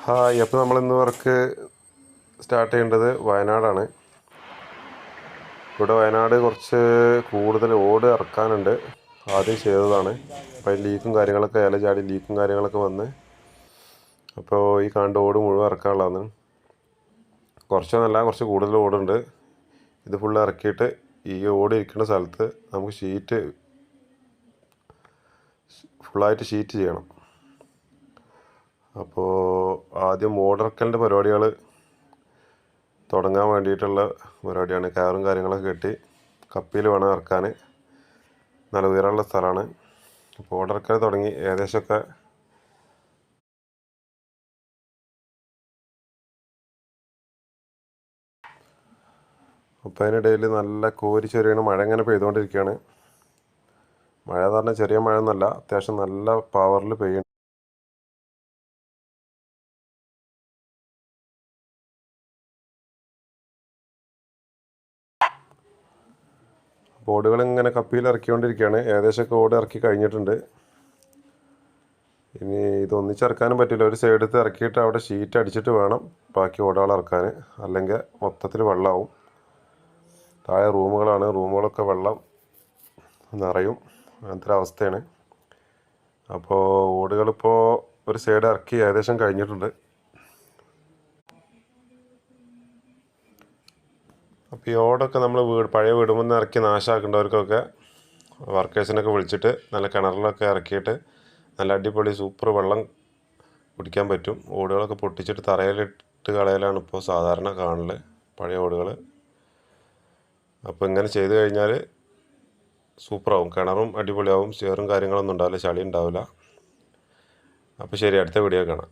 Hi, അപ്പോൾ നമ്മളിന്ന് work start ചെയ്യേണ്ടത് വയനാടാണ്. ഇവിടെ വയനാട് കുറച്ച് കൂടുതൽ ഓട് ഇറക്കാനുണ്ട്. ആദ്യം ചെയ്തതാണ്. അപ്പോൾ ഈ ലീക്കും കാര്യങ്ങളൊക്കെ ഇല ചാടി ലീക്കും കാര്യങ്ങളൊക്കെ വന്ന് അപ്പോൾ ഈ കണ്ട ഓട് മുഴുവൻ ഇറക്കാനുള്ളതാണ്. കുറച്ചൊന്നല്ല, കുറച്ച് കൂടുതൽ ഓടുണ്ട്. ഇത് ഫുള്ള് ഇറക്കിയിട്ട് ഈ ഓട് ഇരിക്കുന്ന സ്ഥലത്ത് നമുക്ക് ഷീറ്റ് ഫുള്ളായിട്ട് ഷീറ്റ് ചെയ്യണം. അപ്പോൾ ആദ്യം ഓടിറക്കലിൻ്റെ പരിപാടികൾ തുടങ്ങാൻ വേണ്ടിയിട്ടുള്ള പരിപാടിയാണ്. കയറും കാര്യങ്ങളൊക്കെ കെട്ടി കപ്പിയിൽ വേണം ഇറക്കാൻ. നല്ല ഉയരമുള്ള സ്ഥലമാണ്. അപ്പോൾ ഓടിറക്കൽ തുടങ്ങി ഏകദേശമൊക്കെ അപ്പോൾ അതിനിടയിൽ നല്ല കോരി ചൊരിയണ മഴ ഇങ്ങനെ പെയ്തുകൊണ്ടിരിക്കുകയാണ്. മഴ എന്ന് പറഞ്ഞാൽ ചെറിയ മഴ ഒന്നുമല്ല, അത്യാവശ്യം നല്ല പവറിൽ പെയ്യുന്നു. ഓടുകൾ ഇങ്ങനെ കപ്പിയിൽ ഇറക്കിക്കൊണ്ടിരിക്കുകയാണ്. ഏകദേശമൊക്കെ ഓട് ഇറക്കി കഴിഞ്ഞിട്ടുണ്ട്. ഇനി ഇത് ഒന്നിച്ചിറക്കാനും പറ്റില്ല. ഒരു സൈഡത്ത് ഇറക്കിയിട്ട് അവിടെ ഷീറ്റ് അടിച്ചിട്ട് വേണം ബാക്കി ഓടുകൾ ഇറക്കാൻ, അല്ലെങ്കിൽ മൊത്തത്തിൽ വെള്ളമാവും. താഴെ റൂമുകളാണ്, റൂമുകളൊക്കെ വെള്ളം നിറയും. അങ്ങനത്തെ ഒരു അവസ്ഥയാണ്. അപ്പോൾ ഓടുകളിപ്പോൾ ഒരു സൈഡ് ഇറക്കി ഏകദേശം കഴിഞ്ഞിട്ടുണ്ട്. അപ്പോൾ ഈ ഓടൊക്കെ നമ്മൾ പഴയ വീടുമ്പോൾ നിന്ന് ഇറക്കി നാശമാക്കേണ്ടവർക്കൊക്കെ വർക്കേഴ്സിനൊക്കെ വിളിച്ചിട്ട് നല്ല കിണറിലൊക്കെ ഇറക്കിയിട്ട് നല്ല അടിപൊളി സൂപ്പർ വെള്ളം കുടിക്കാൻ പറ്റും. ഓടുകളൊക്കെ പൊട്ടിച്ചിട്ട് തറയിലിട്ട് കളയലാണ് ഇപ്പോൾ സാധാരണ കാണൽ, പഴയ ഓടുകൾ. അപ്പോൾ ഇങ്ങനെ ചെയ്ത് കഴിഞ്ഞാൽ സൂപ്പറാവും. കിണറും അടിപൊളിയാവും. ചേറും കാര്യങ്ങളൊന്നും ഉണ്ടാവില്ല, ചളി ഉണ്ടാവില്ല. അപ്പോൾ ശരി, അടുത്ത വീഡിയോ കാണാം.